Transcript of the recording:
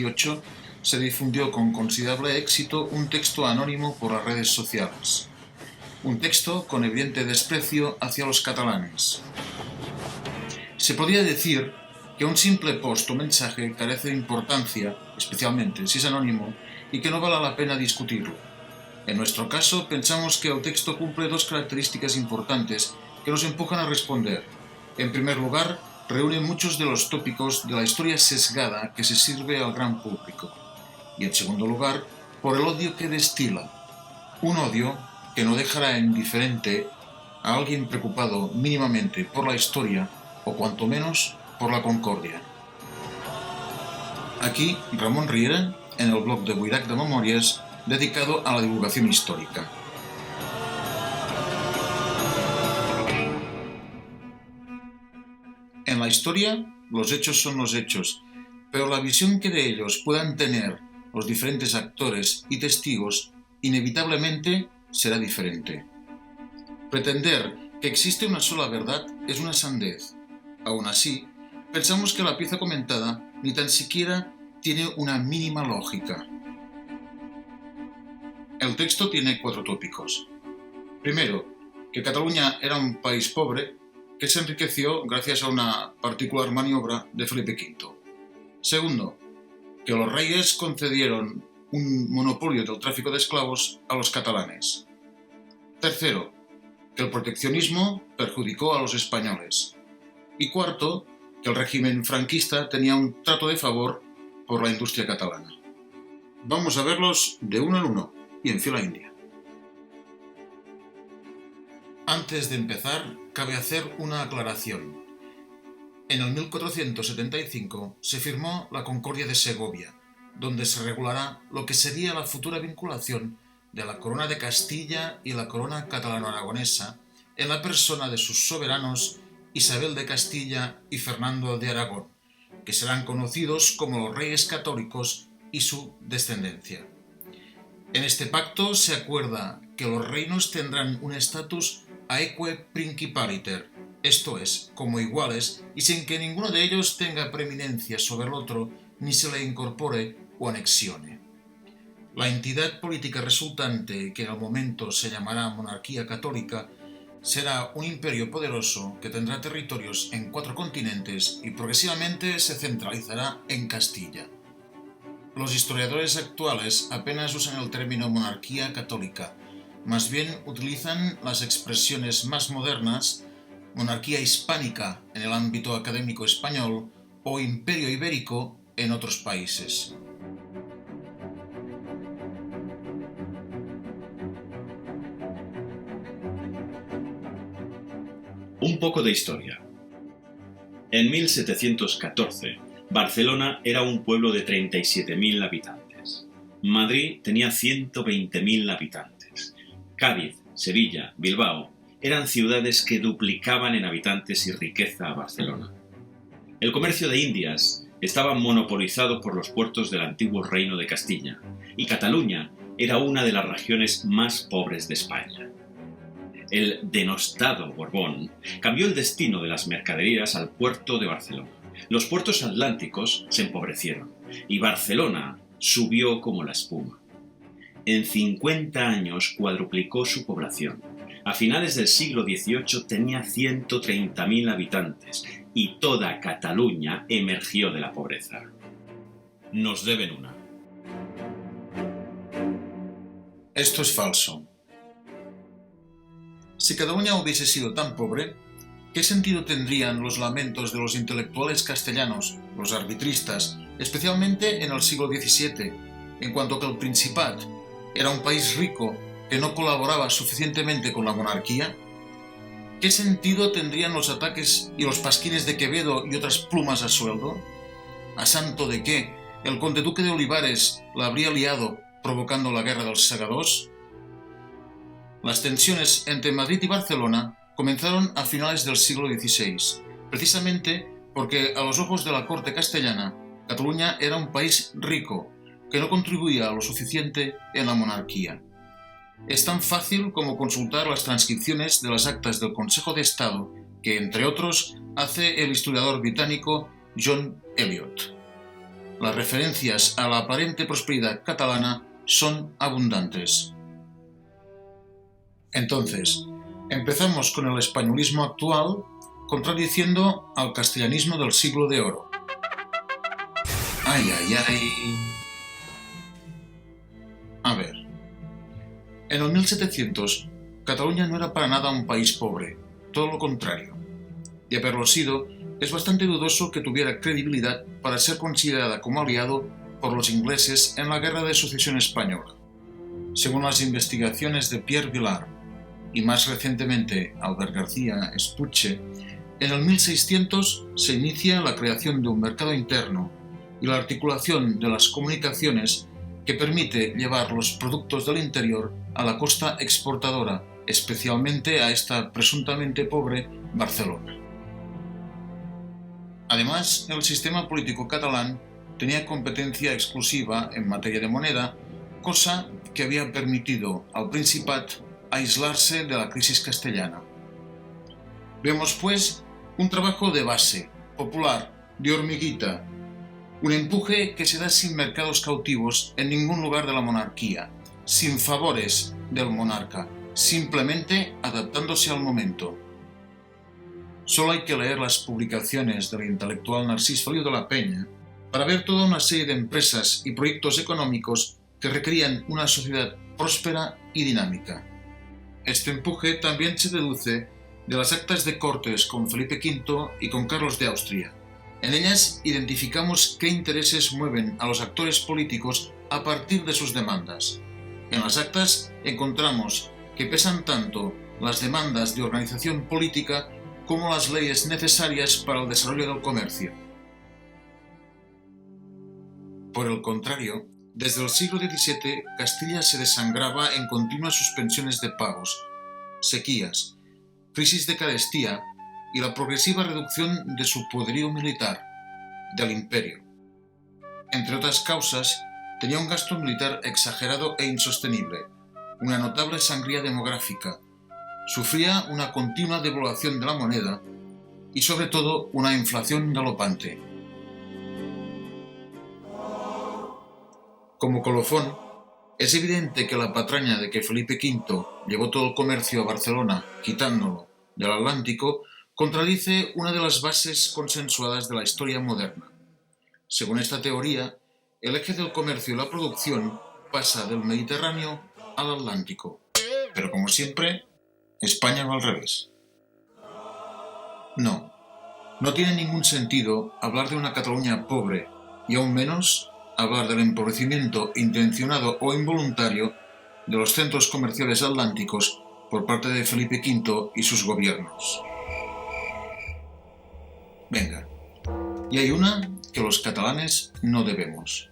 XVIII se difundió con considerable éxito un texto anónimo por las redes sociales. Un texto con evidente desprecio hacia los catalanes. Se podría decir que un simple post o mensaje carece de importancia, especialmente si es anónimo, y que no vale la pena discutirlo. En nuestro caso, pensamos que el texto cumple dos características importantes que nos empujan a responder. En primer lugar, reúne muchos de los tópicos de la historia sesgada que se sirve al gran público. Y en segundo lugar, por el odio que destila. Un odio que no dejará indiferente a alguien preocupado mínimamente por la historia o cuanto menos por la concordia. Aquí Ramon Riera, en el blog de Buidac de Memòries, dedicado a la divulgación histórica. En la historia, los hechos son los hechos, pero la visión que de ellos puedan tener los diferentes actores y testigos inevitablemente será diferente. Pretender que existe una sola verdad es una sandez. Aún así, pensamos que la pieza comentada ni tan siquiera tiene una mínima lógica. El texto tiene 4 tópicos. Primero, que Cataluña era un país pobre que se enriqueció gracias a una particular maniobra de Felipe V. Segundo, que los reyes concedieron un monopolio del tráfico de esclavos a los catalanes. Tercero, que el proteccionismo perjudicó a los españoles. Y cuarto, que el régimen franquista tenía un trato de favor por la industria catalana. Vamos a verlos de uno en uno y en fila india. Antes de empezar, cabe hacer una aclaración. En el 1475 se firmó la Concordia de Segovia, donde se regulará lo que sería la futura vinculación de la Corona de Castilla y la Corona catalano-aragonesa en la persona de sus soberanos Isabel de Castilla y Fernando de Aragón, que serán conocidos como los Reyes Católicos y su descendencia. En este pacto se acuerda que los reinos tendrán un estatus aeque principaliter, esto es, como iguales y sin que ninguno de ellos tenga preeminencia sobre el otro ni se le incorpore o anexione. La entidad política resultante, que en el momento se llamará monarquía católica, será un imperio poderoso que tendrá territorios en 4 continentes y progresivamente se centralizará en Castilla. Los historiadores actuales apenas usan el término monarquía católica, más bien utilizan las expresiones más modernas monarquía hispánica en el ámbito académico español o imperio ibérico en otros países. Un poco de historia. En 1714, Barcelona era un pueblo de 37.000 habitantes. Madrid tenía 120.000 habitantes. Cádiz, Sevilla, Bilbao eran ciudades que duplicaban en habitantes y riqueza a Barcelona. El comercio de Indias estaba monopolizado por los puertos del antiguo Reino de Castilla, y Cataluña era una de las regiones más pobres de España. El denostado Borbón cambió el destino de las mercaderías al puerto de Barcelona. Los puertos atlánticos se empobrecieron y Barcelona subió como la espuma. En 50 años cuadruplicó su población. A finales del siglo XVIII tenía 130.000 habitantes y toda Cataluña emergió de la pobreza. Nos deben una. Esto es falso. Si Cataluña hubiese sido tan pobre, ¿qué sentido tendrían los lamentos de los intelectuales castellanos, los arbitristas, especialmente en el siglo XVII, en cuanto que el Principat era un país rico que no colaboraba suficientemente con la monarquía? ¿Qué sentido tendrían los ataques y los pasquines de Quevedo y otras plumas a sueldo? ¿A santo de qué el conde duque de Olivares la habría liado provocando la guerra dels Segadors? Las tensiones entre Madrid y Barcelona comenzaron a finales del siglo XVI, precisamente porque a los ojos de la corte castellana, Cataluña era un país rico que no contribuía lo suficiente en la monarquía. Es tan fácil como consultar las transcripciones de las actas del Consejo de Estado que, entre otros, hace el historiador británico John Eliot. las referencias a la aparente prosperidad catalana son abundantes. Entonces, empezamos con el españolismo actual, contradiciendo al castellanismo del siglo de oro. ¡Ay, ay, ay! A ver, en el 1700, Cataluña no era para nada un país pobre, todo lo contrario. De haberlo sido, es bastante dudoso que tuviera credibilidad para ser considerada como aliado por los ingleses en la Guerra de Sucesión Española. Según las investigaciones de Pierre Vilar y más recientemente Albert García Espuche, en el 1600 se inicia la creación de un mercado interno y la articulación de las comunicaciones que permite llevar los productos del interior a la costa exportadora, especialmente a esta presuntamente pobre Barcelona. Además, el sistema político catalán tenía competencia exclusiva en materia de moneda, cosa que había permitido al Principat aislarse de la crisis castellana. Vemos, pues, un trabajo de base, popular, de hormiguita, un empuje que se da sin mercados cautivos en ningún lugar de la monarquía, sin favores del monarca, simplemente adaptándose al momento. Solo hay que leer las publicaciones del intelectual Narcís Feliu de la Peña para ver toda una serie de empresas y proyectos económicos que requerían una sociedad próspera y dinámica. Este empuje también se deduce de las actas de Cortes con Felipe V y con Carlos de Austria. En ellas identificamos qué intereses mueven a los actores políticos a partir de sus demandas. En las actas encontramos que pesan tanto las demandas de organización política como las leyes necesarias para el desarrollo del comercio. Por el contrario, desde el siglo XVII, Castilla se desangraba en continuas suspensiones de pagos, sequías, crisis de carestía y la progresiva reducción de su poderío militar, del imperio. Entre otras causas, tenía un gasto militar exagerado e insostenible, una notable sangría demográfica, sufría una continua devaluación de la moneda y, sobre todo, una inflación galopante. Como colofón, es evidente que la patraña de que Felipe V llevó todo el comercio a Barcelona, quitándolo del Atlántico, contradice una de las bases consensuadas de la historia moderna. Según esta teoría, el eje del comercio y la producción pasa del Mediterráneo al Atlántico. Pero como siempre, España va al revés. No tiene ningún sentido hablar de una Cataluña pobre y aún menos hablar del empobrecimiento intencionado o involuntario de los centros comerciales atlánticos por parte de Felipe V y sus gobiernos. Venga, y hay una que los catalanes no debemos.